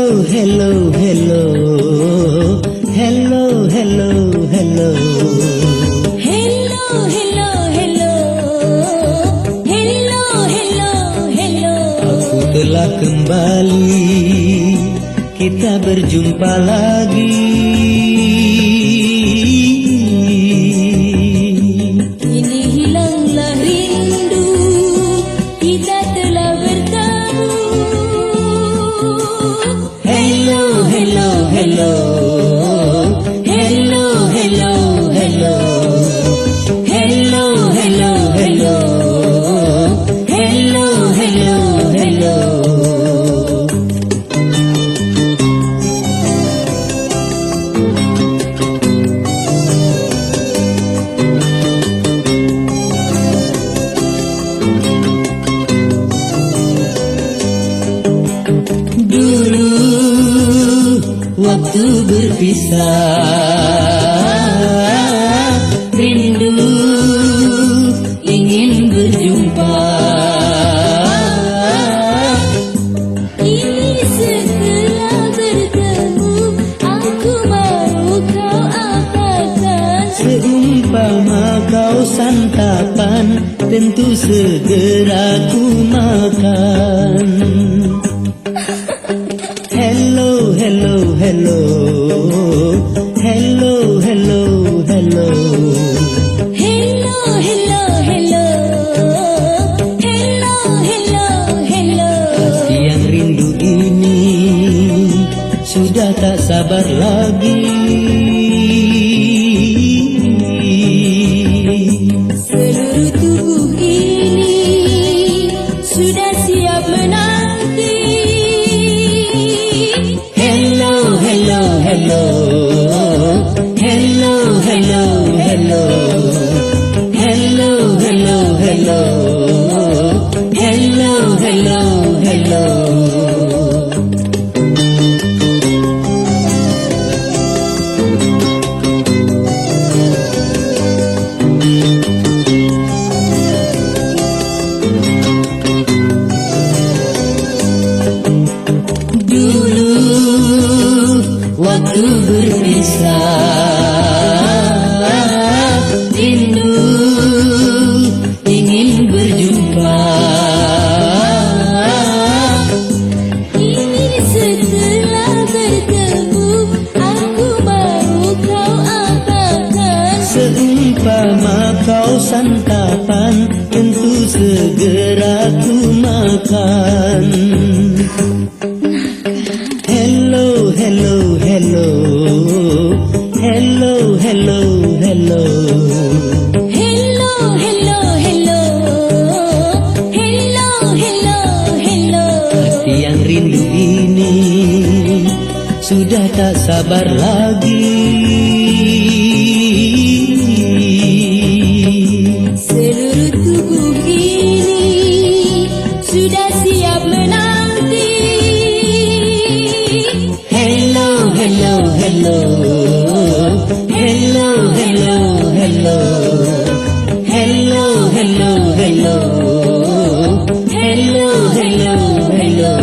hello, hello, hello, hello, hello. Hello, hello, hello, hello, hello, hello. Aku telah kembali, kita berjumpa lagi. Kini hilanglah rindu, kita telah bertemu. Hello, hello, hello, hello, hello, hello, hello, hello, hello, hello, hello, hello. Dulu waktu berpisah, rindu ingin berjumpa. Kini setelah bertemu, aku mau kau apakan. Seumpama kau santapan, tentu segera ku makan. Hello, hello, hello, hello, hello, hello. Hello, hello, hello, hello, hello, hello. Hati yang rindu ini sudah tak sabar lagi. Seluruh tubuh ini sudah siap menanti. Hello, hello, hello, hello, hello, hello, hello, hello, hello, hello, hello, hello. Dulu waktu berpisah, rindu ingin berjumpa. Kini setelah bertemu, aku mau kau apakan. Seumpama kau santapan, tentu segera ku makan. Hello, hello, hello, hello, hello, hello. Hello, hello, hello, hello, hello, hello. Hati yang rindu ini sudah tak sabar lagi. Seluruh tubuh ini sudah siap menanti. Hello, hello, hello, hello, hello, hello, hello, hello, hello, hello, hello, hello.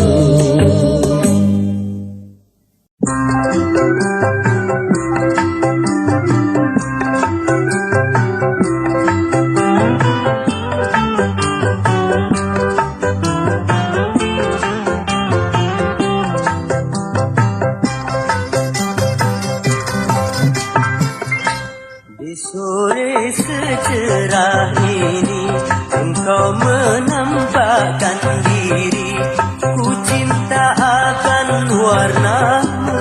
Di sore secerah ini engkau menampakkan diri. Ku cinta akan warnamu,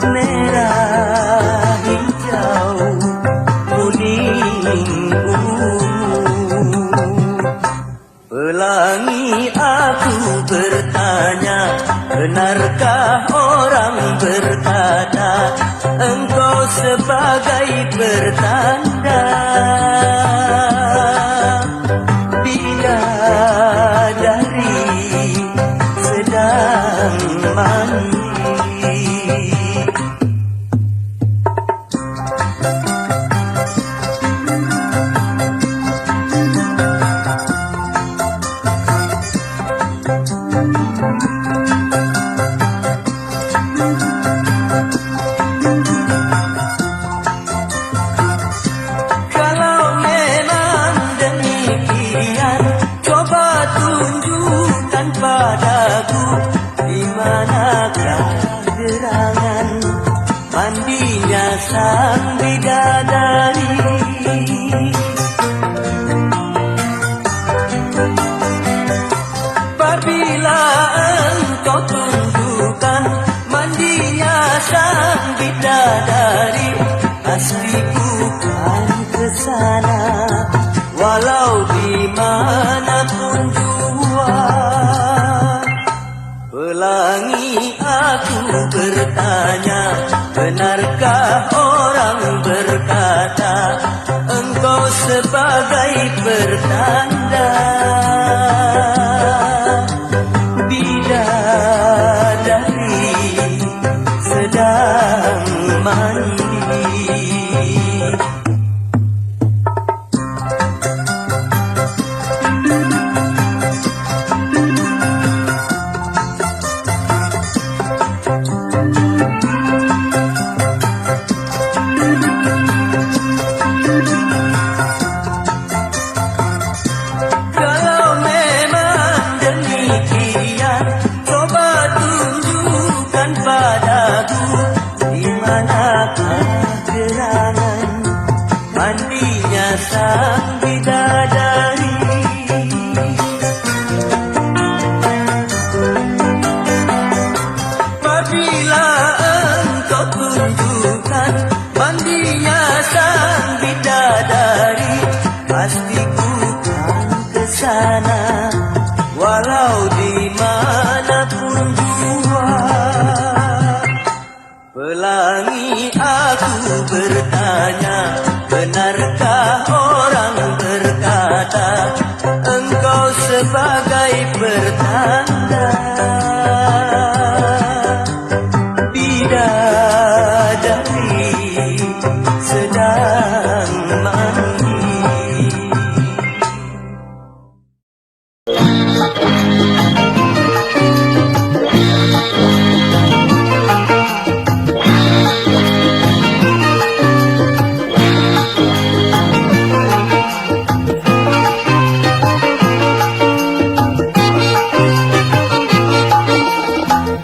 merah, hijau, kuning, ungu. Pelangi aku bertanya, benarkah orang berkata engkau sebagai pertanda bidadari sedang mandi. padaku, di manakah gerangan mandinya sang bidadari. Apabila engkau tunjukkan mandinya sang bidadari, pasti ku kan kesana, walau di manapun jua. Pelangi aku bertanya, benarkah orang berkata engkau sebagai pertanda bidadari sedang mandi. Kalau memang demikian, coba tunjukkan padaku, di manakah gerangan mandinya sang bidadari. Apabila engkau tunjukkan mandinya sang bidadari, pasti ku kan kesana, walau di manapun jua. Pelangi aku bertanya, benarkah orang berkata engkau sebagai pertanda bidadari sedang mandi.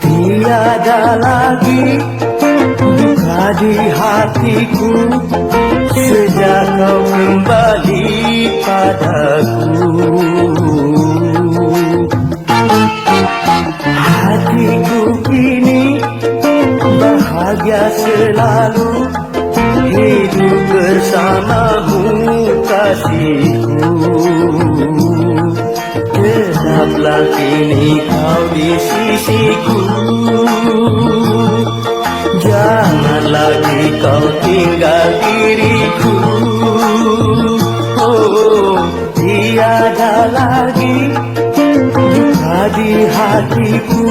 Tiada lagi duka di hatiku sejak kau kembali padaku. Hatiku kini bahagia selalu hidup bersamamu kasihku. Tetaplah kini kau di sisiku, jangan lagi kau tinggal diriku. Oh, tiada lagi duka di hatiku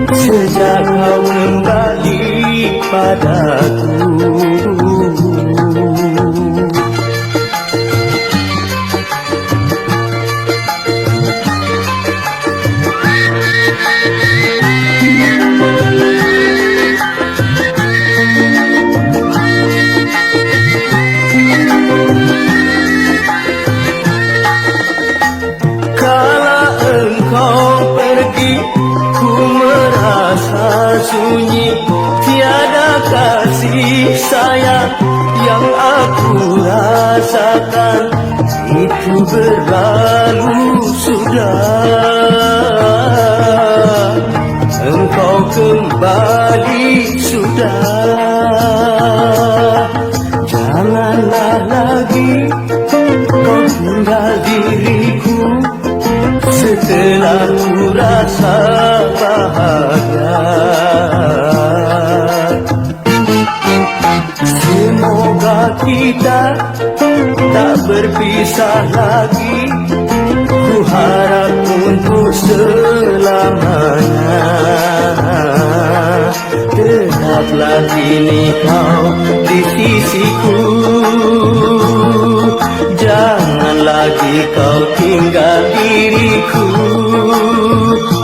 sejak kau kembali padaku. Ku merasa sunyi, tiada kasih sayang yang aku rasakan. Itu berlalu sudah, engkau kembali sudah. Janganlah lagi kau tinggal diriku, setelah ku rasa bahagia. Semoga kita tak berpisah lagi, ku harap untuk selamanya. Tetaplah kini kau di sisiku, jangan lagi kau tinggal diriku.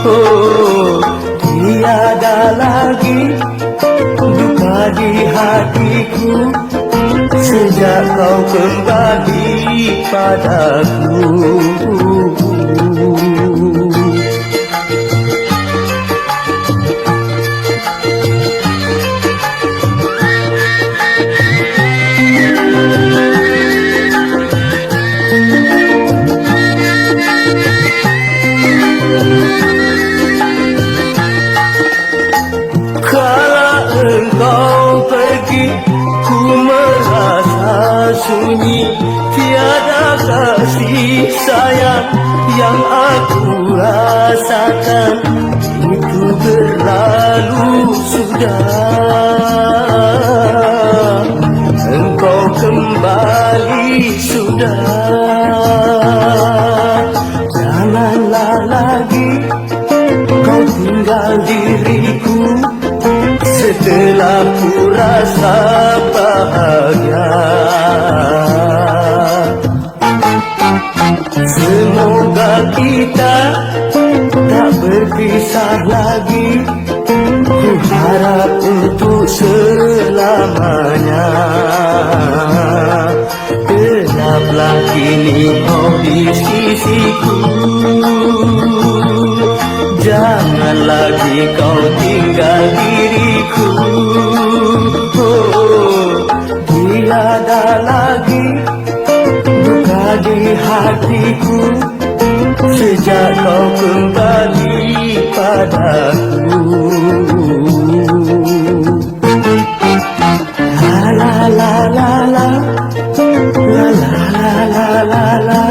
Oh, tiada lagi duka di hatiku sejak kau kembali padaku. sunyi, tiada kasih sayang yang aku rasakan. Itu berlalu sudah, engkau kembali sudah. Janganlah lagi kau tinggal diriku setelah ku rasa bahagia. Semoga kita tak berpisah lagi, ku harap untuk selamanya. Tetaplah kini kau di sisiku, jangan lagi kau tinggal diriku. Tiada lagi duka di hatiku sejak kau kembali padaku. La la la la la la la la la la.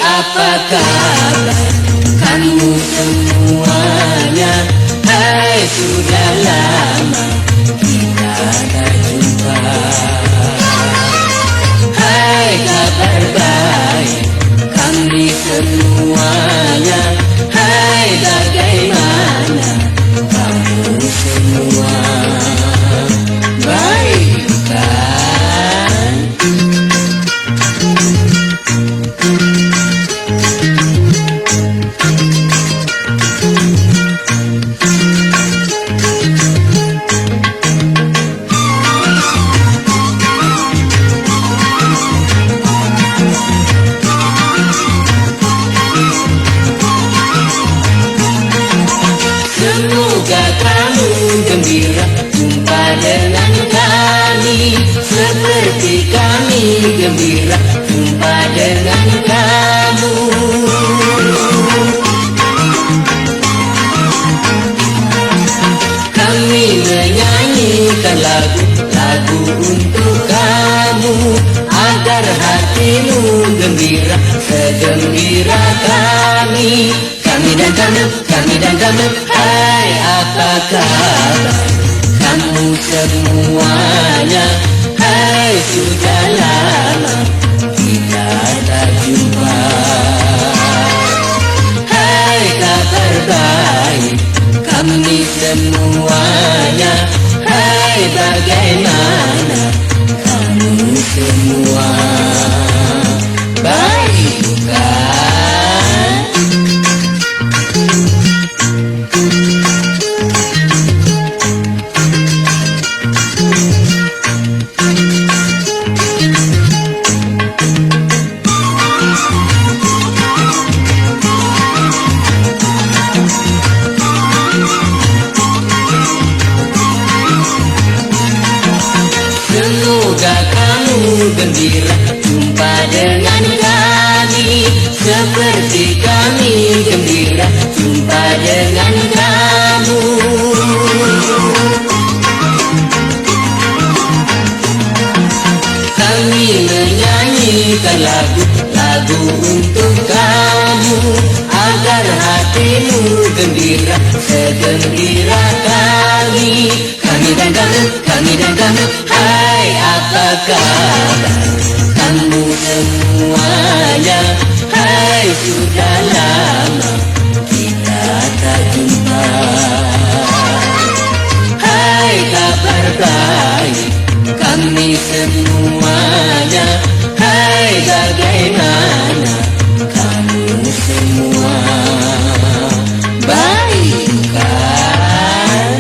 Apa kabar kamu semuanya? Hai, sudah lama kita tak jumpa. Hai, kabar Semoga kamu gembira jumpa dengan kami, seperti kami gembira jumpa dengan kamu. Kami menyanyikan lagu-lagu untuk kamu, agar hatimu gembira segembira kami. Kami dan kamu, hai apa kabar kamu semuanya? Hai sudah lama kita tak jumpa. Hai kabar baik kami semuanya. Hai bagaimana kamu semua? Baik bukan? Semoga kamu gembira jumpa dengan kami, seperti kami gembira jumpa dengan kamu. Kami menyanyikan lagu-lagu untuk kamu, agar hatimu gembira segembira kami. Kami dan kamu, hai apa kabar kamu semuanya? Hai sudah lama kita tak jumpa. Hai kabar baik kami semuanya. Hai bagaimana kamu semua? Baik bukan?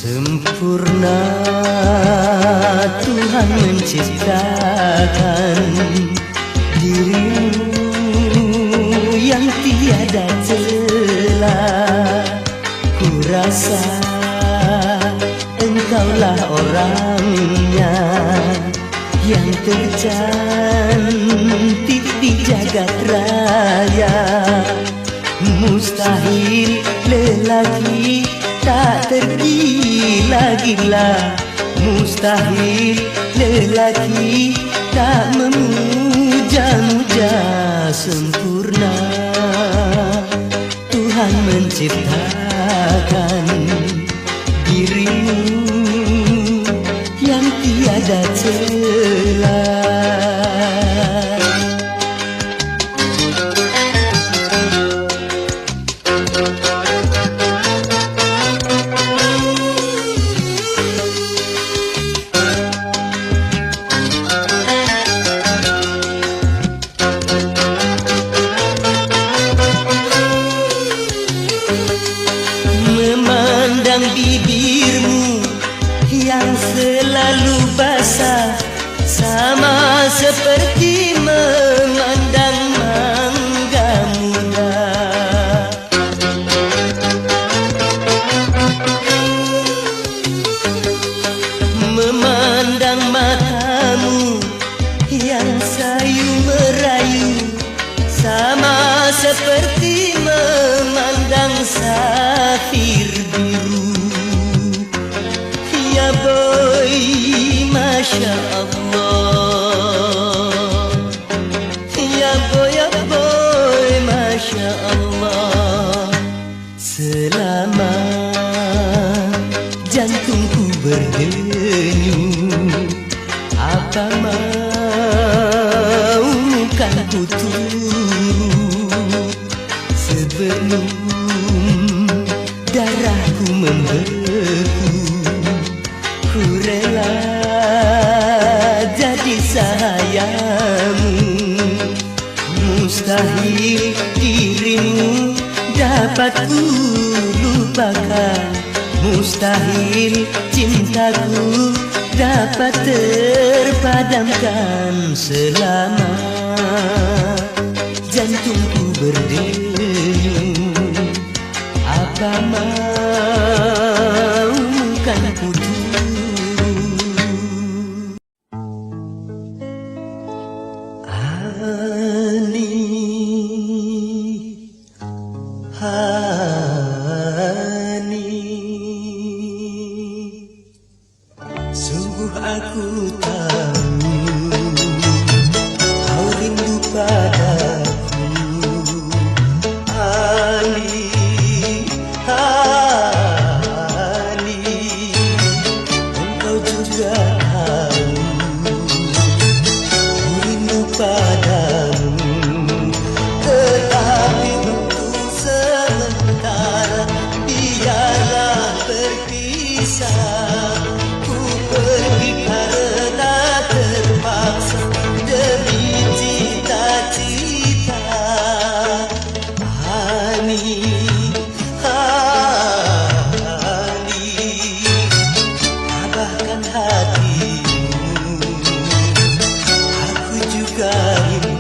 Sempurna Tuhan menciptakan dirimu yang tiada celah. Ku rasa engkaulah orangnya yang tercantik di jagat raya. Mustahil lelaki tak tergila-gila, mustahil lelaki tak memuja-muja. Sempurna Tuhan menciptakan dirimu yang tiada celah. Memandang bibirmu yang selalu basah, sama seperti memandang mangga muda. Memandang matamu yang sayu merayu, sama seperti selama jantungku berdenyut. Apa mau kan ku turut sebelum darahku membeku. Ku rela jadi sahayamu, mustahil dirimu dapat ku lupakan, mustahil cintaku dapat terpadamkan selama jantungku berdenyut. Apa mau kan ku turut. Ani, Ani, sungguh aku tahu kau rindu padaku. Ani, Ani, engkau juga tahu ku rindu padamu. Tetapi untuk sementara biarlah berpisah. Ku pergi karena terpaksa demi cita-cita. Ani, Ani, tabahkan hatimu, aku juga rindu.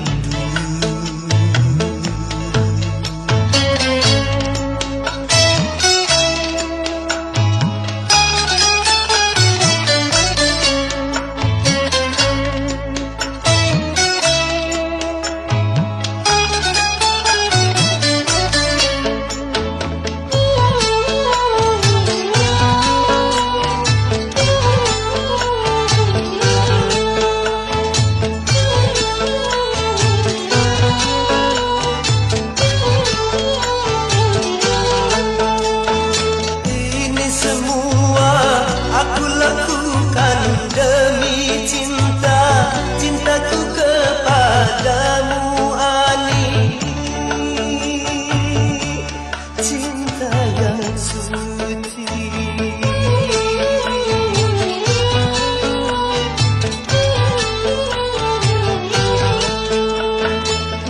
Ini semua aku lakukan demi cinta, cintaku kepadamu Ani. Cinta yang suci,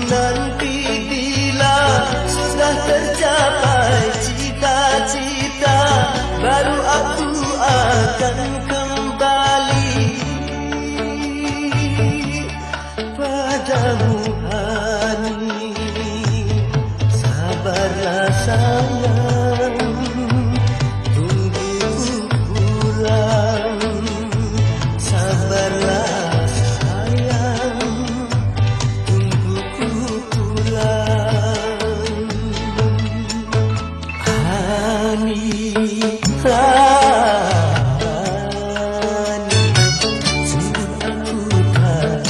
nanti bila sudah tercapai cita-cita, baru aku akan kembali padamu Ani. Sabarlah sayang, tunggu ku pulang. Sabarlah sayang, tunggu ku pulang. Ani, Ani, sungguh aku tahu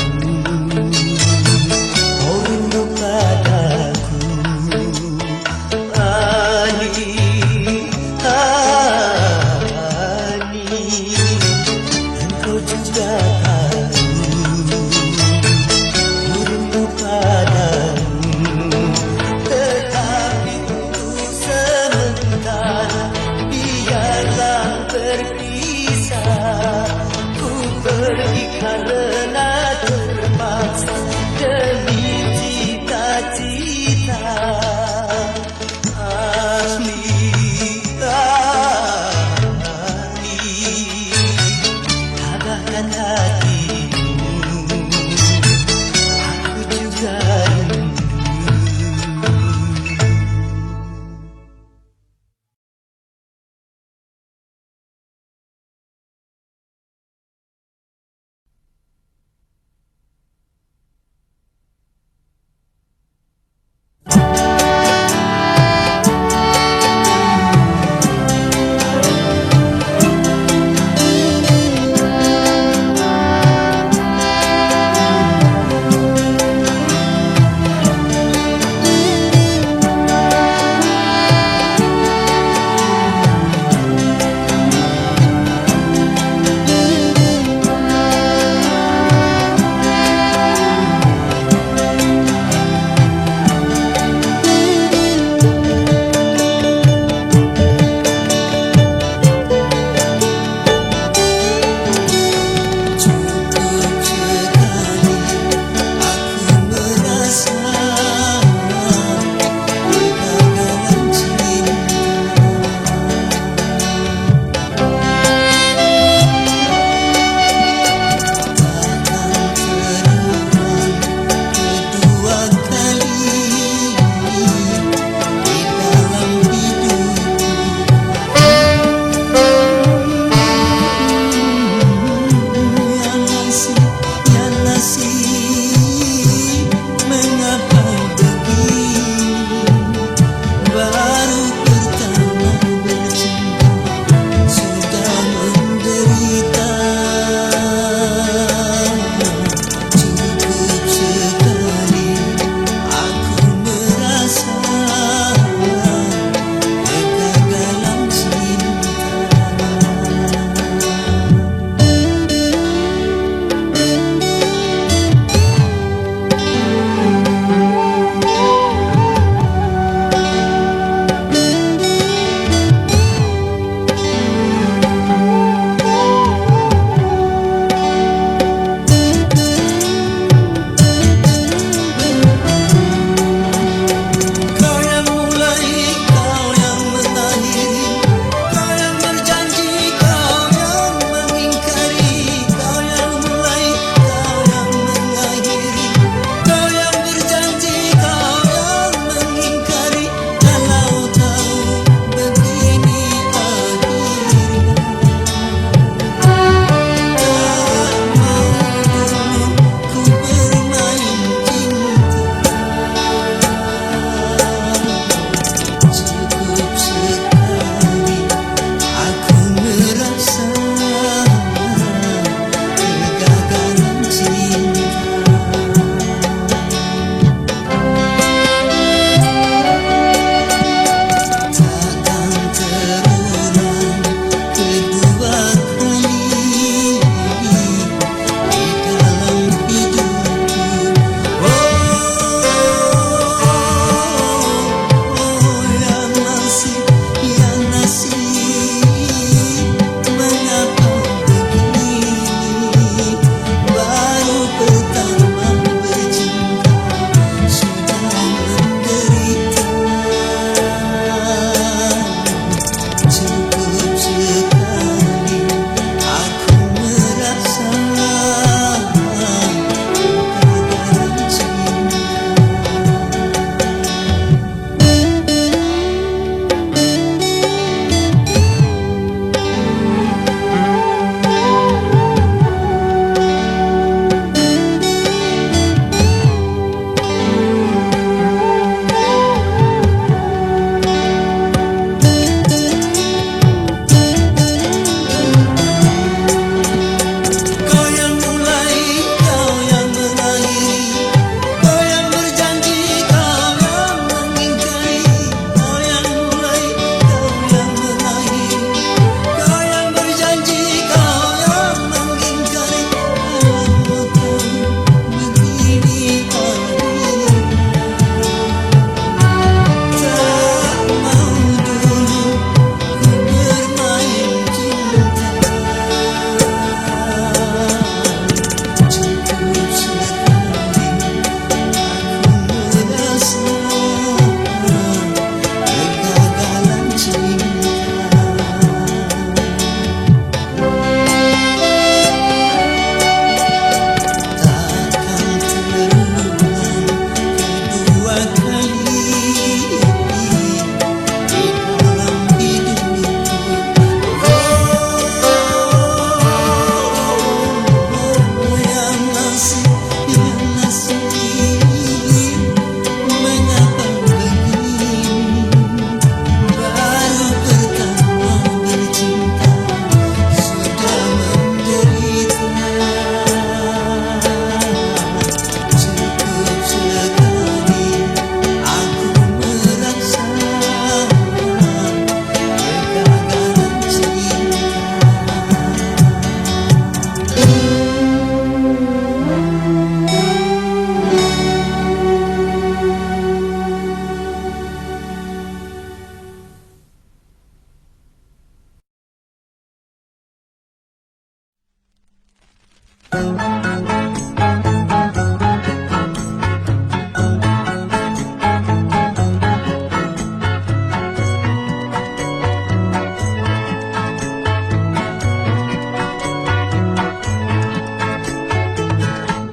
kau rindu padaku. Ani,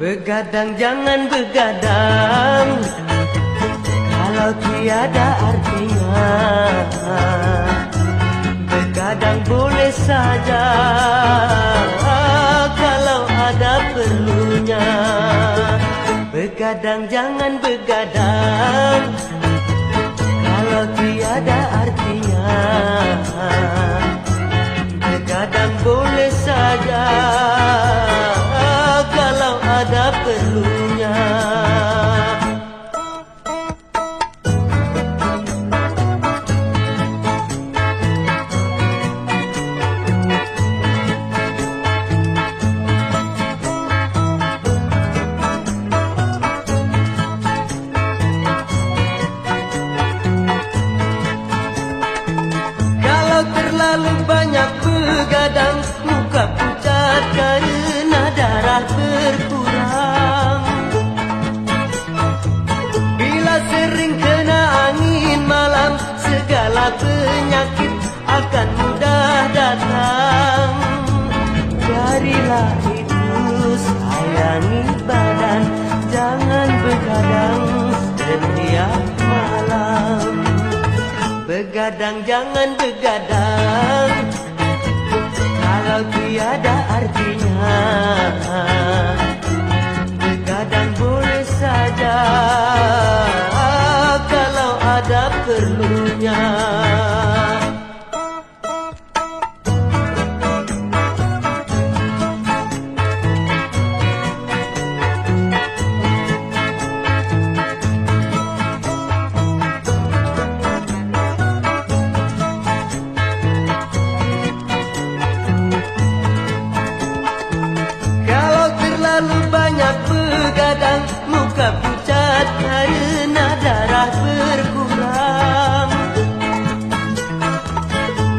Begadang jangan begadang kalau tiada artinya. Begadang boleh saja kalau ada perlunya. Begadang jangan begadang kalau tiada artinya. Begadang boleh saja kalau ada perlunya. Kalau terlalu banyak begadang, muka pucat karena darah berkurang. Bila sering kena angin malam, segala penyakit akan mudah datang. Darilah itu sayangi badan, jangan begadang setiap malam. Begadang jangan begadang kalau tiada artinya. Begadang boleh saja kalau ada perlunya. Begadang muka pucat karena darah berkurang.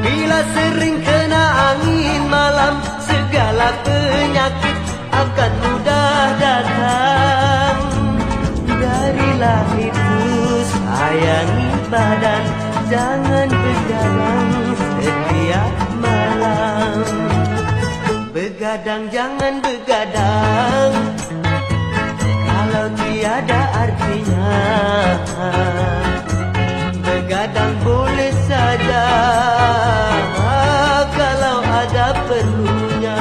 Bila sering kena angin malam, segala penyakit akan mudah datang. Darilah itu sayangi badan, jangan begadang setiap malam. Begadang jangan begadang kalau tiada artinya. Begadang boleh saja kalau ada perlunya.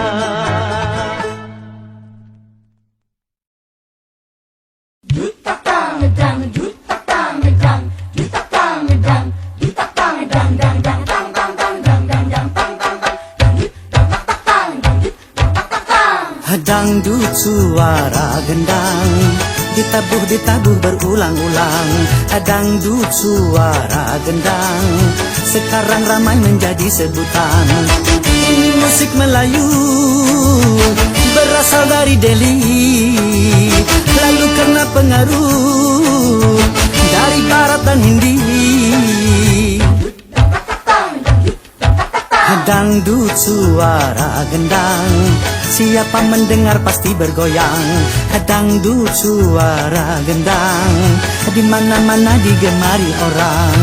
Dangdut suara gendang, ditabuh berulang-ulang. Dangdut suara gendang, sekarang ramai menjadi sebutan. Ini musik Melayu, berasal dari Delhi, lalu kena pengaruh dari Barat dan Hindi. Dangdut suara gendang, siapa mendengar pasti bergoyang. Dangdut suara gendang, di mana-mana digemari orang.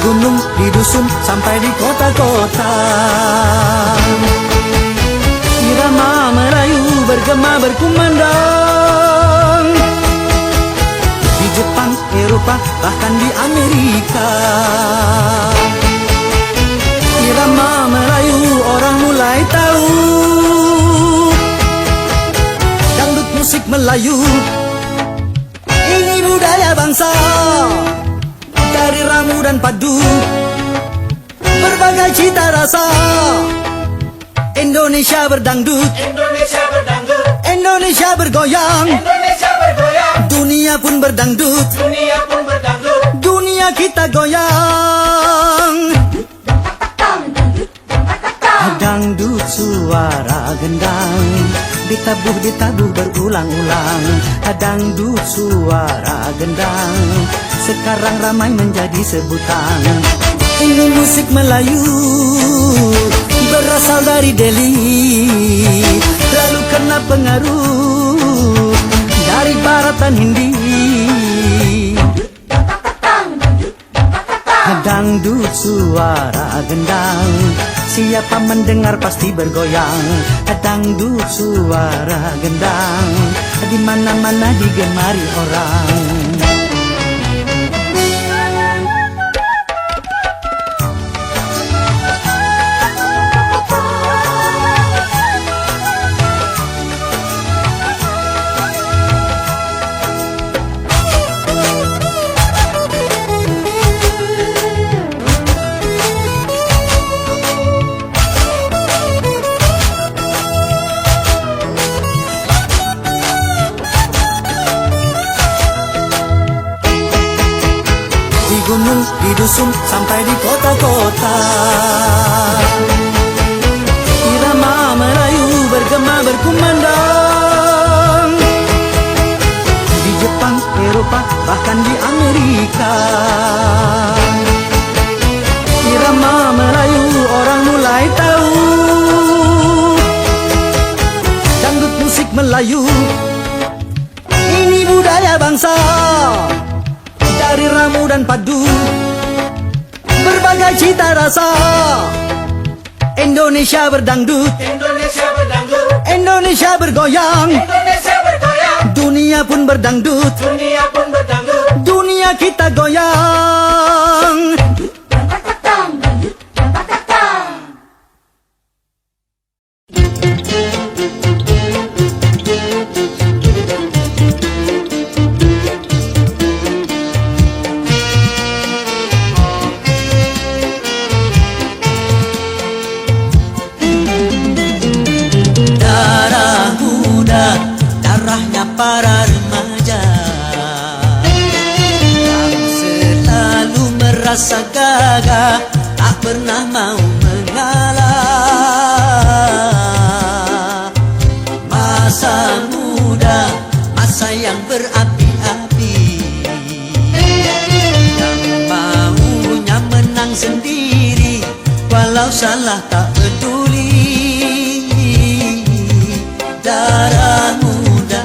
Gunung, di dusun, sampai di kota-kota, irama Melayu bergema berkumandang. Di Jepang, Eropa, bahkan di Amerika, irama Melayu orang mulai tahu. Dangdut musik Melayu, ini budaya bangsa. Dari ramu dan padu, berbagai cita rasa, Indonesia berdangdut, Indonesia berdangdut, Indonesia bergoyang, Indonesia bergoyang, dunia pun berdangdut, dunia pun berdangdut. dunia kita goyang. Dangdut suara gendang, ditabuh berulang-ulang. Dangdut suara gendang, sekarang ramai menjadi sebutan. Ini musik Melayu berasal dari Delhi, lalu kena pengaruh dari Barat dan Hindi. Dangdut suara gendang, siapa mendengar pasti bergoyang. Dangdut suara gendang, di mana-mana digemari orang. Gunung, di dusun, sampai di kota-kota, irama Melayu bergema berkumandang. Di Jepang, Eropa, bahkan di Amerika, irama Melayu orang mulai tahu. Dangdut musik Melayu, ini budaya bangsa. Dari ramu dan padu, berbagai cita rasa. Indonesia berdangdut, Indonesia berdangdut, Indonesia bergoyang, Indonesia bergoyang, dunia pun berdangdut, dunia pun berdangdut. dunia kita goyang. Darahnya para remaja yang selalu merasa gagah, tak pernah mau mengalah. Masa muda, masa yang berapi-api, yang maunya menang sendiri, walau salah tak peduli. Darah muda,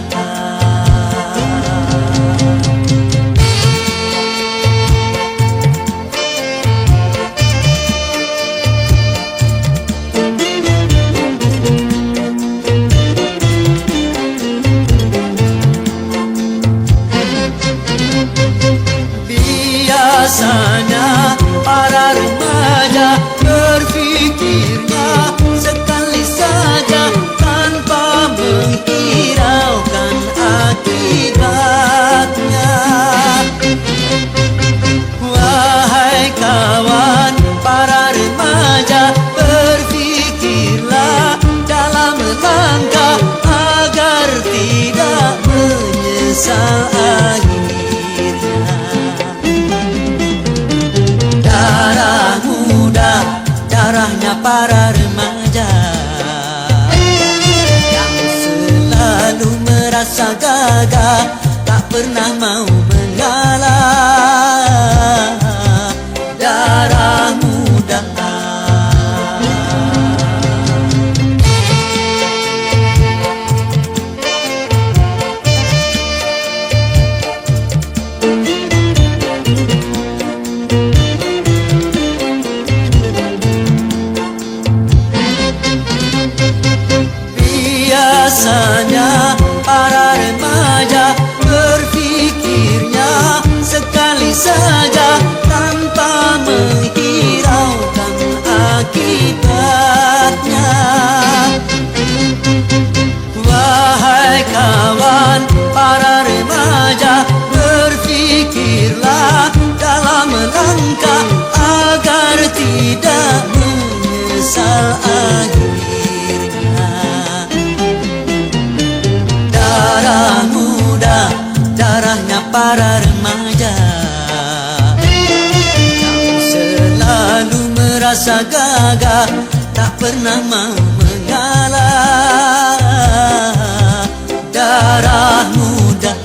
biasanya para remaja berpikirnya sekali saja, tanpa menghiraukan akibatnya. Wahai kawan para remaja, berpikirlah dalam melangkah agar tidak menyesal akhirnya. Darah muda, darahnya para remaja yang selalu merasa gagah, tak pernah mau mengalah. Darah muda, biasanya para remaja berpikir merasa gagah, tak pernah mau mengalah. Darah muda.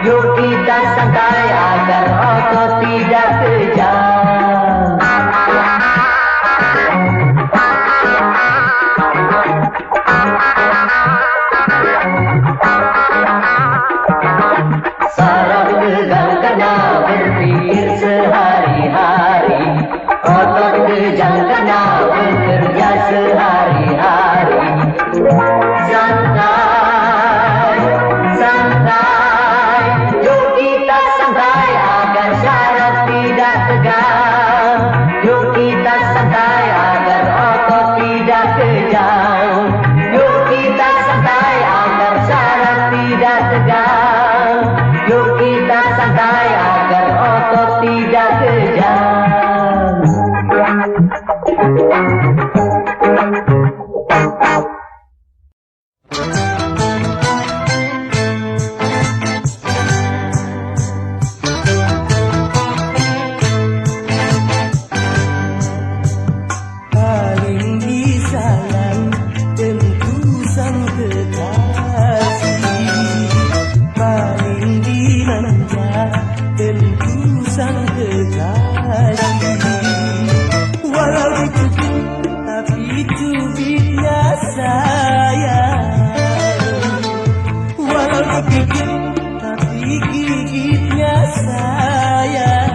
Yuk kita santai agar Yuk kita santai agar otot tidak kejang. Paling disayang tentu sang kekasih, paling dimanja tentu sang kekasih. Walau dicubit tapi cubitnya sayang, walau digigit tapi gigitnya sayang.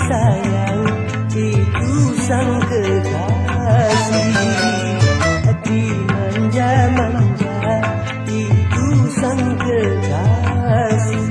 Sayang itu sang kekasih, hati manja-manja itu sang kekasih.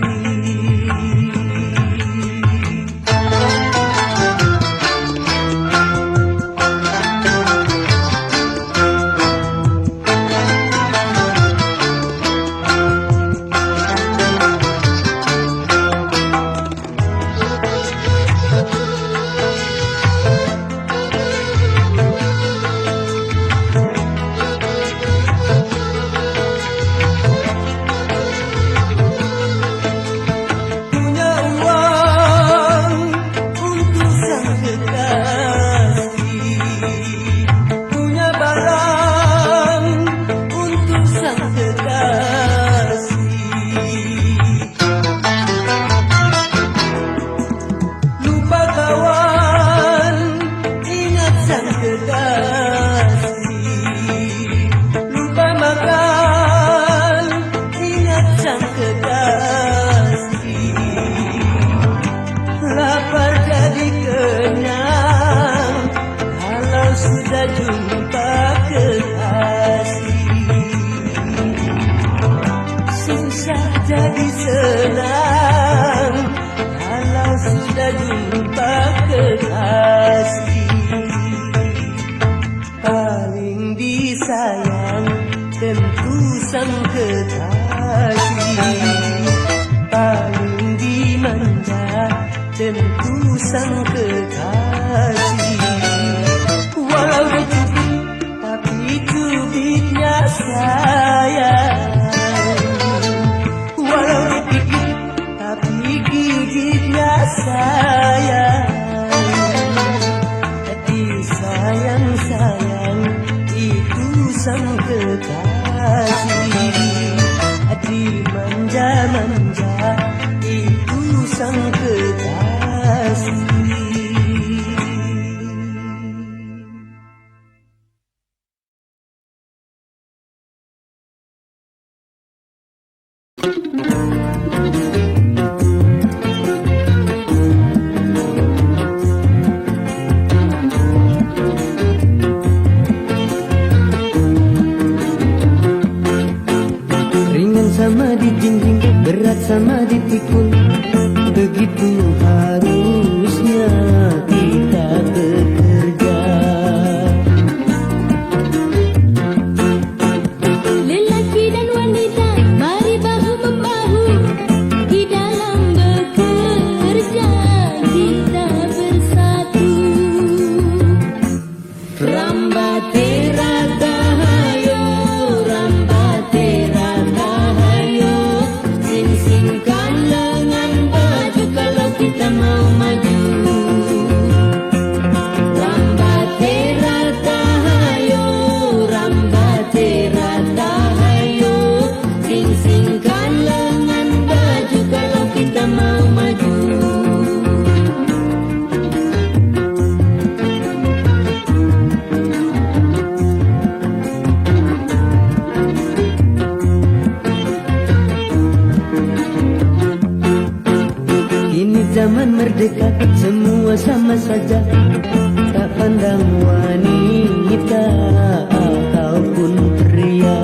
Jadi senang kalau sudah jumpa kekasih. Paling disayang tentu sang kekasih, paling dimanja tentu sang kekasih. Walau dicubit tapi cubitnya sayang, walau digigit tapi gigitnya sayang. Hati sayang-sayang itu sang kekasih, hati manja-manja itu sang kekasih. Ringan sama dijinjing, berat sama dipikul, begitu harusnya kita bekerja. Lelaki dan wanita, mari bahu-membahu di dalam bekerja kita bersatu. Rambate rata hayo, rambate rata hayo, sing-singkan lengan baju kalau kita mau maju. Rambate rata hayo, rambate rata hayo, sing-singkan lengan baju kalau kita mau maju. Kini zaman merdeka, semua sama saja, tak pandang wanita ataupun pria.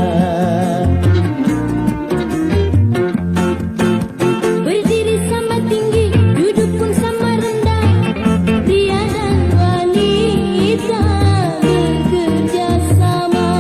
Berdiri sama tinggi, duduk pun sama rendah, pria dan wanita bekerja sama.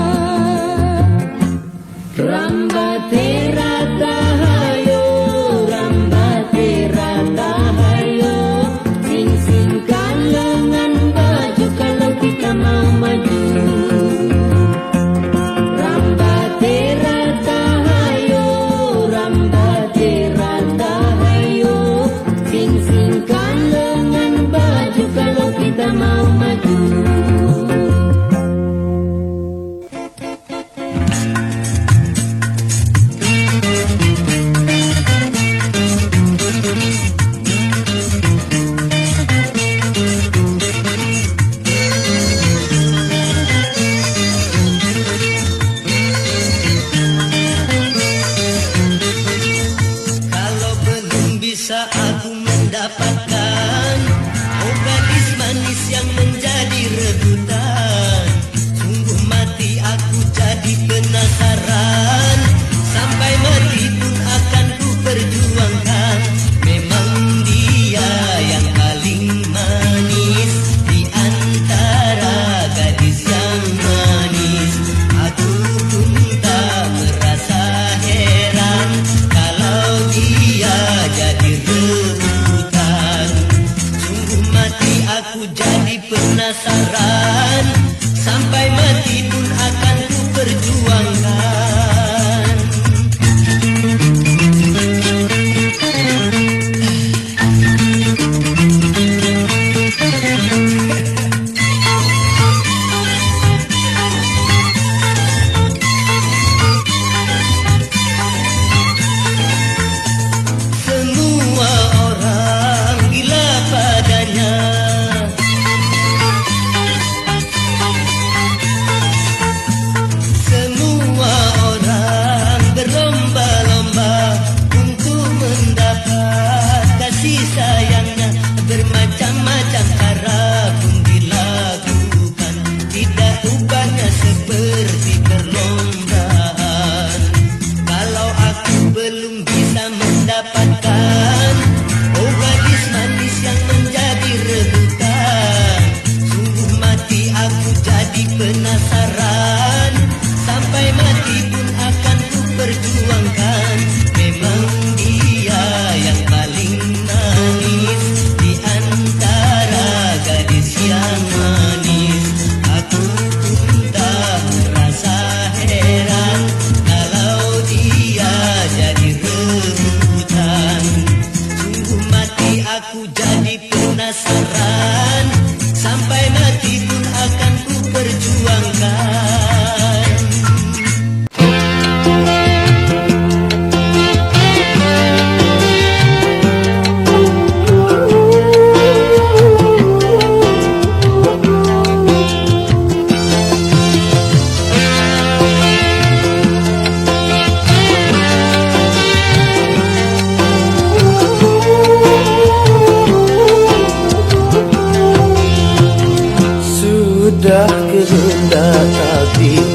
Sudah kehendak takdir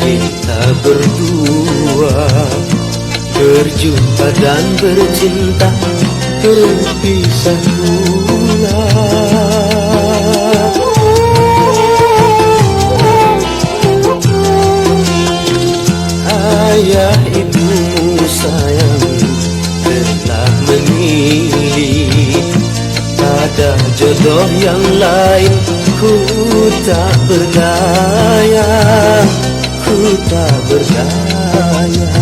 kita berdua berjumpa dan bercinta, berpisah pula. Ayah ibumu sayang telah memilih, ada jodoh yang lain. Ku tak berdaya, ku tak berdaya.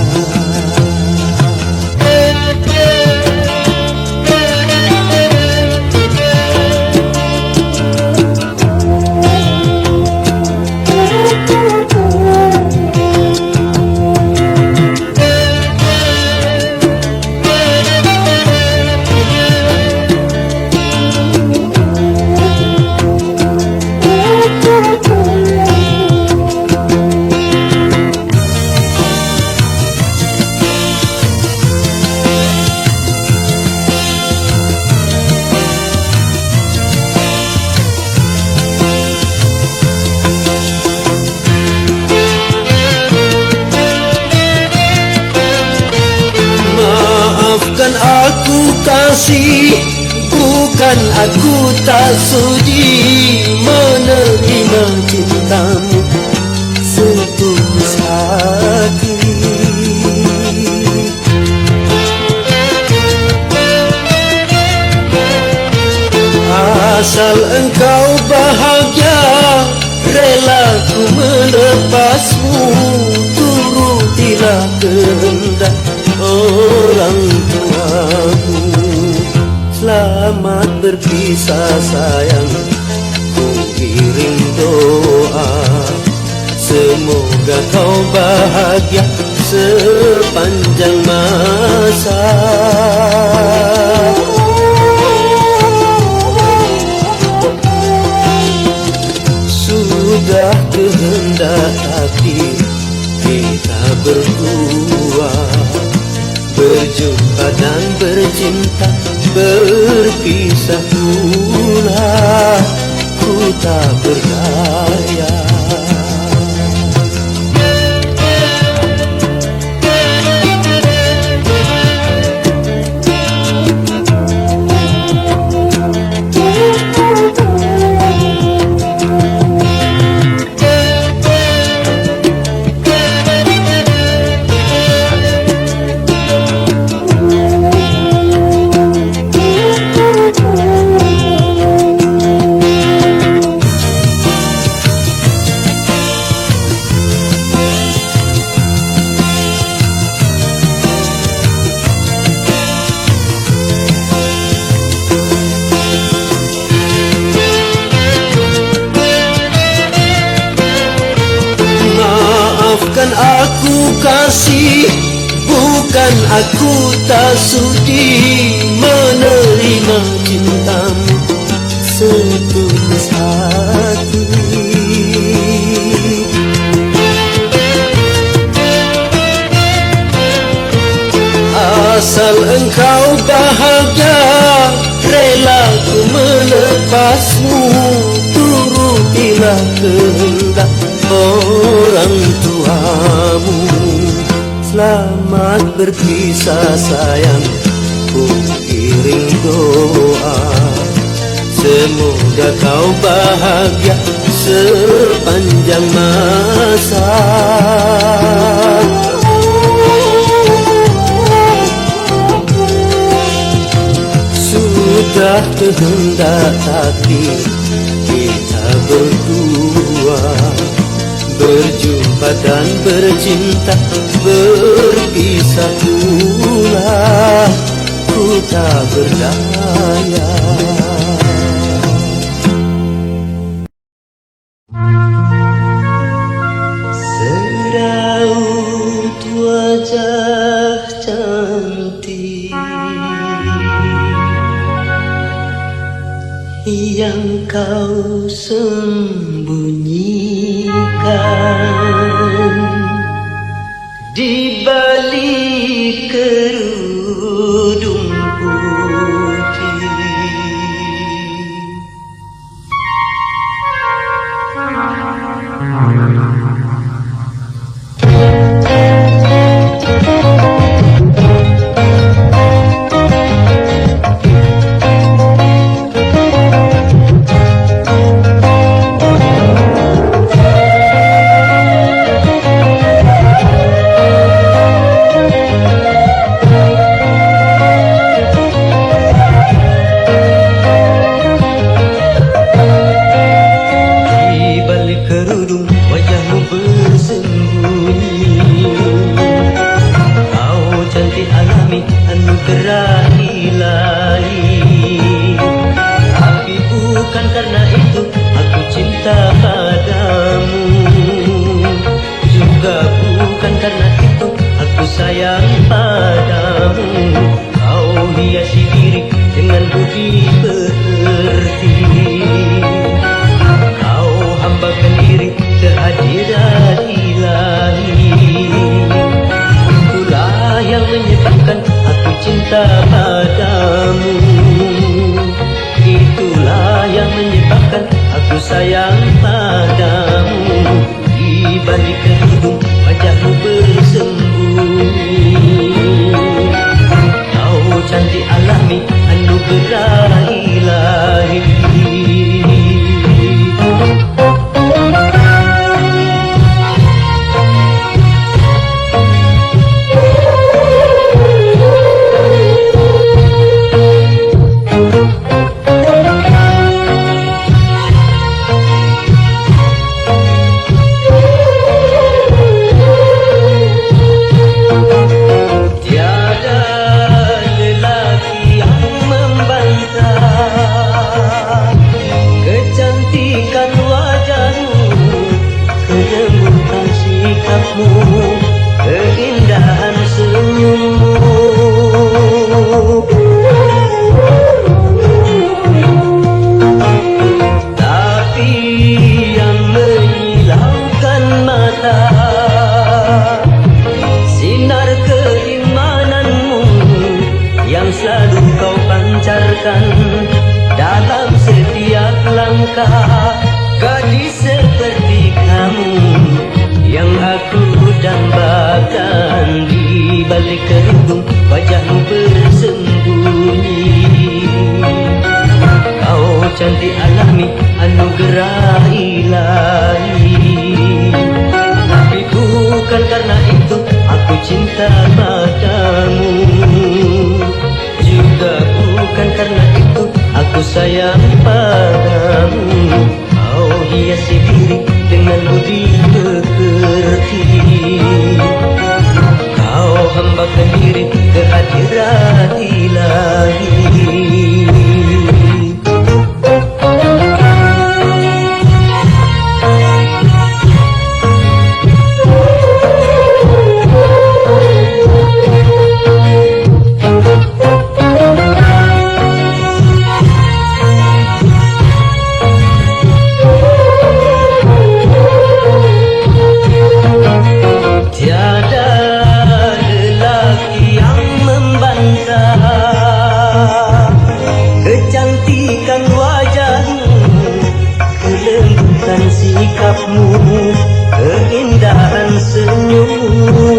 Maafkan aku kasih, bukan aku tak sudi menerima cintamu setulus hati. Asal engkau bahagia, rela ku melepasmu, turutilah kehendak orang tuamu. Selamat berpisah sayang, ku kirim doa, semoga kau bahagia sepanjang masa. Sudah kehendak takdir kita berdua berjumpa dan bercinta, berpisah pula. Ku tak berdaya. Maafkan aku kasih, bukan aku tak sudi menerima cintamu setulus hati. Asal engkau bahagia, rela ku melepasmu, turutilah kehendak orang tuamu. Selamat berpisah sayang, ku kirim doa, semoga kau bahagia sepanjang masa. Sudah kehendak takdir kita berdua berjumpa dan bercinta, berpisah pula. Ku tak berdaya. Seraut wajah cantik yang kau sembunyikan di balik kerudung putih. anugerah ilahi. Tapi bukan karena itu aku cinta padamu, juga bukan karena itu aku sayang padamu. Kau hiasi diri dengan budi pekerti, kau hambakan diri kehadiran ilahi. Itulah yang menyebabkan aku cinta padamu, itulah yang menyebabkan aku sayang padamu. Di balik kerudung wajahmu bersembunyi, kau cantik alami anugerah ilahi. Keindahan senyummu, tapi yang menyilaukan mata sinar keimananmu yang selalu kau pancarkan dalam setiap langkah. Gadis seperti kamu yang aku dambakan, di balik kerudung wajahmu bersembunyi. Kau cantik alami anugerah ilahi. Tapi bukan karena itu aku cinta padamu, juga bukan karena itu aku sayang padamu. Kau hiasi diri dengan budi pekerti, kau hambakan diri kehadiran ilahi. Kecantikan wajahmu, kelembutan sikapmu, keindahan senyummu,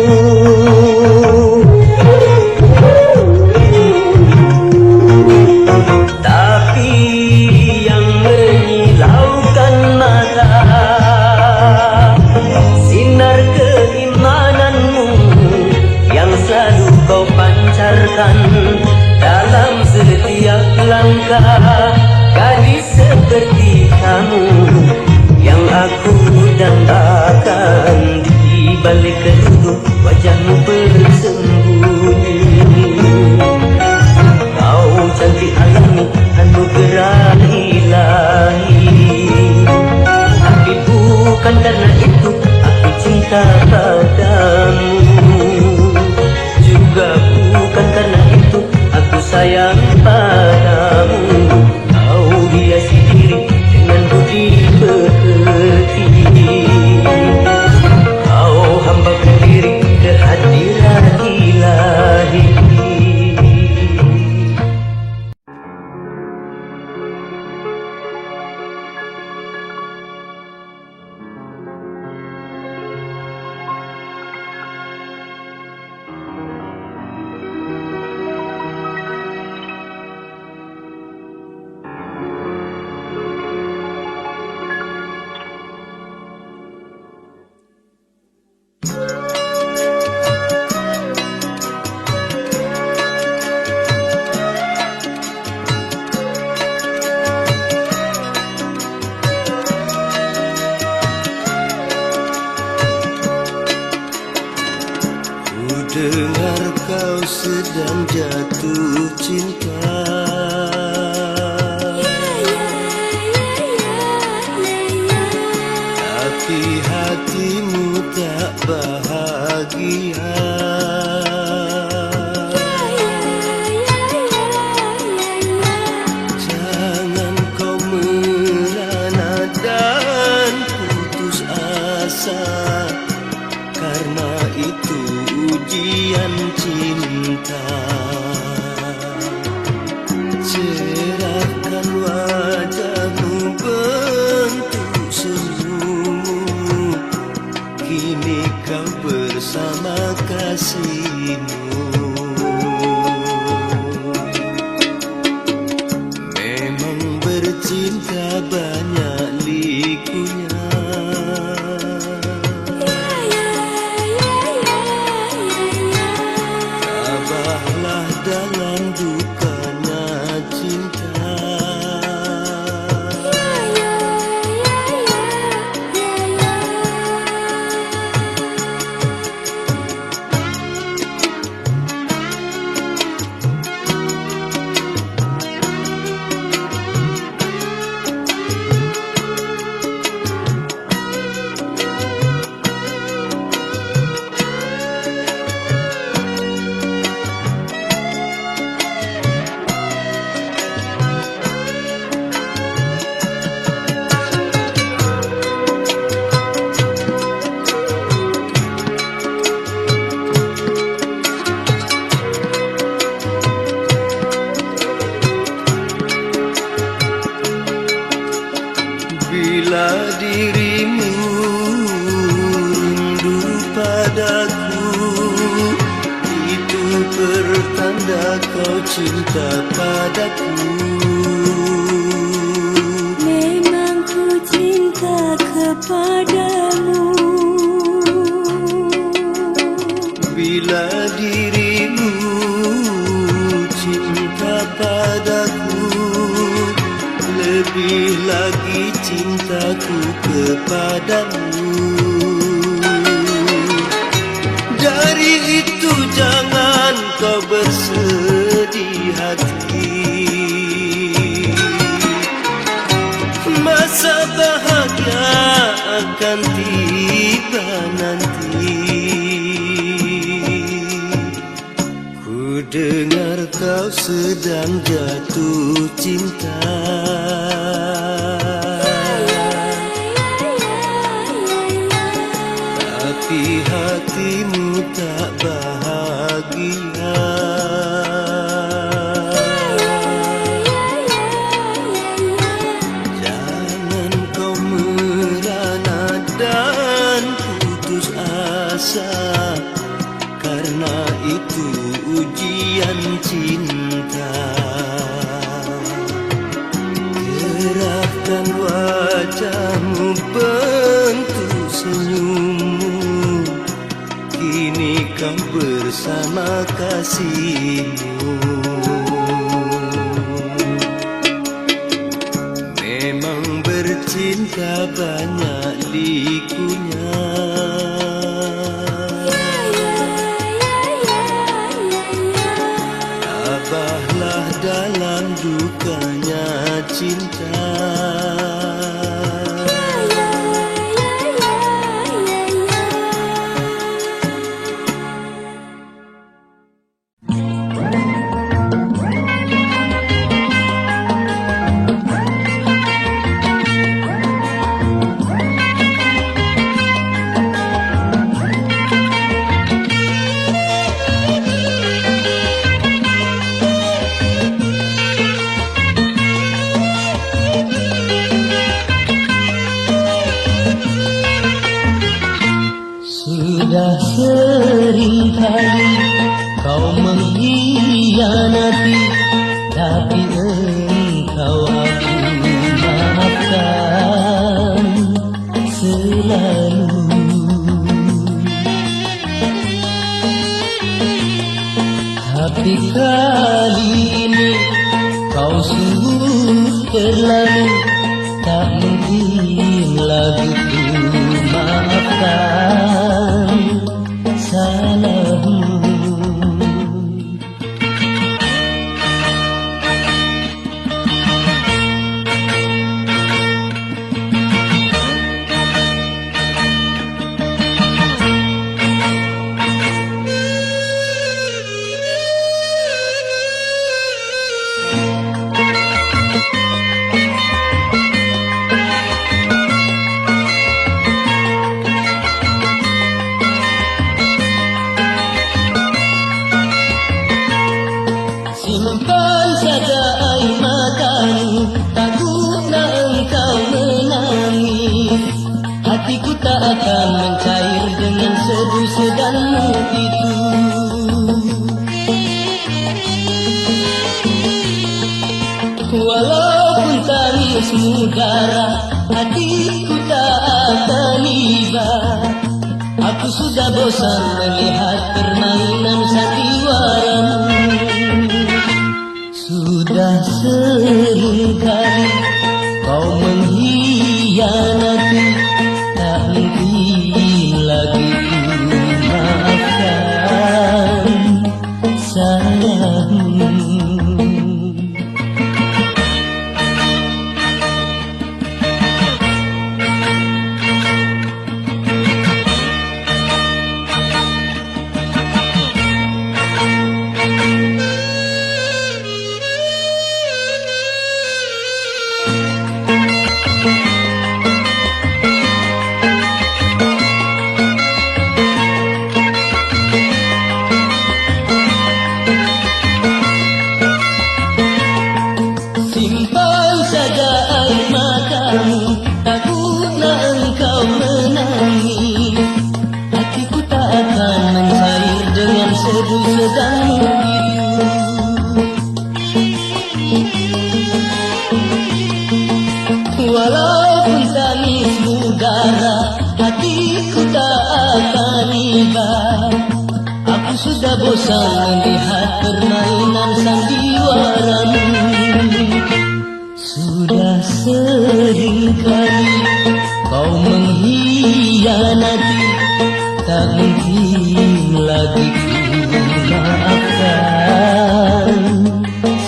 tapi yang menyilaukan mata sinar keimananmu yang selalu kau pancarkan dalam setiap langkah. Gadis seperti kamu yang aku dambakan, di balik kerudung wajahmu bersembunyi. Kau cantik alami anugerah ilahi. Tapi bukan karena itu aku cinta padamu, juga bukan karena itu aku sayang padamu. Kau hiasi diri dengan budi pekerti, kau hambakan diri kehadiran ilahi. dengar kau sedang jatuh cinta. Tapi hatimu tak bahagia. Jangan kau merana dan putus asa, karena itu ujian cinta. Cerahkan wajahmu, bentuk senyummu, kini kau bersama kasihmu. Memang bercinta banyak likunya, tabahlah dalam dukanya cinta. Bila dirimu rindu padaku, itu pertanda kau cinta padaku. Memang ku cinta kepadamu. Bila dirimu cinta padaku, lebih lagi cintaku kepadamu. Dari itu jangan kau bersedih hati, masa bahagia akan tiba nanti. Ku dengar kau sedang jatuh cinta, tapi hatimu tak bahagia. Jangan kau merana dan putus asa, karena itu ujian cinta. Gerahkan wajahmu, bentuk senyummu, kini kau bersama kasihmu. Memang bercinta banyak likunya, tabahlah dalam dukanya cinta. Sudah sering kali kau mengkhianati, tapi engkau aku maafkan selalu. Tapi kali ini kau sungguh terlalu, tak mungkin lagi ku maafkan salahmu. akan mencair dengan seduh sedanmu itu. Walaupun tangismu darah, hatiku tak akan iba. Aku sudah bosan melihat permainan sandiwaramu. Sudah sering kali kau mengkhianati, tak mungkin lagi ku maafkan salahmu. Simpan saja air matamu, takutlah engkau menangis. Hatiku tak akan mencair dengan seduh sedanmu itu. Walaupun tangismu darah, hatiku tak akan iba. Aku sudah bosan melihat permainan sandiwaramu. Sudah sering kali kau mengkhianati, tak mungkin lagi ku maafkan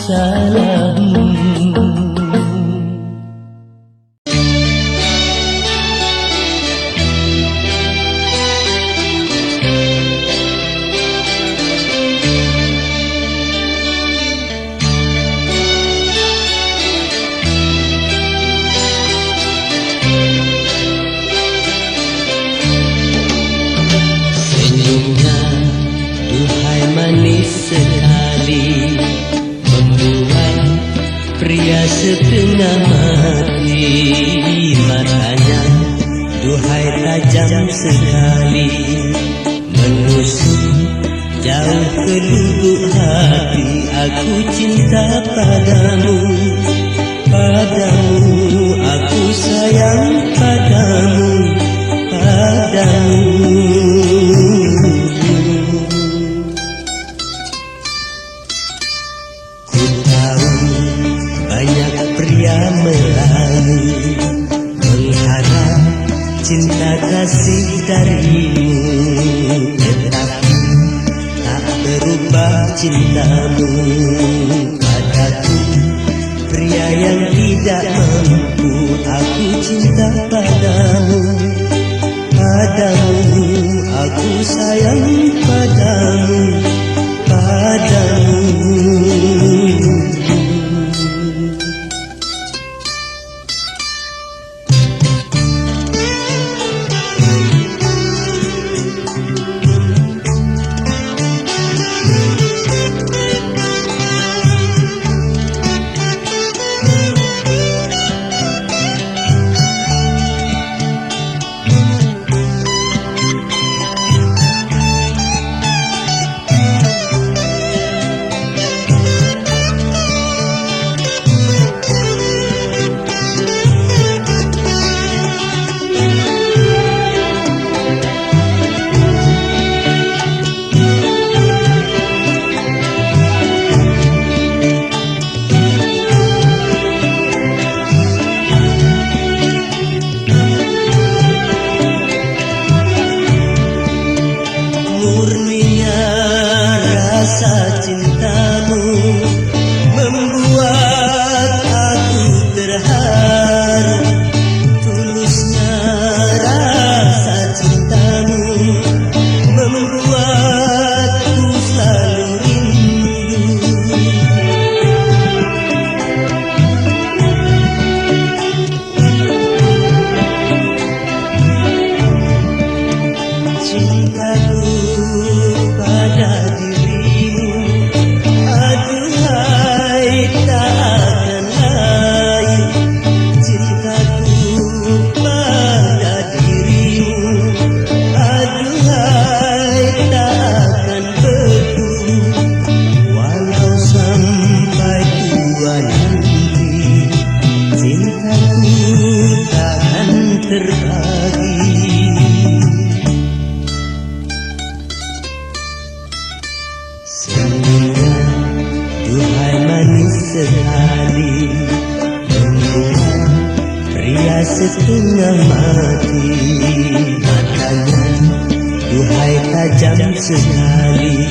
salahmu. Manis sekali, membuat pria setengah mati. Matanya duhai tajam sekali, menusuk jauh ke lubuk hati. Aku cinta padamu, padamu aku sayang padamu, padamu. Mengharap cinta kasih darimu, tetapi tak berubah cintamu padaku. Pria yang tidak mampu, aku cinta padamu, padamu aku sayang padamu, padamu. Senyumnya duhai manis sekali, membuat pria setengah mati. Matanya duhai tajam sekali.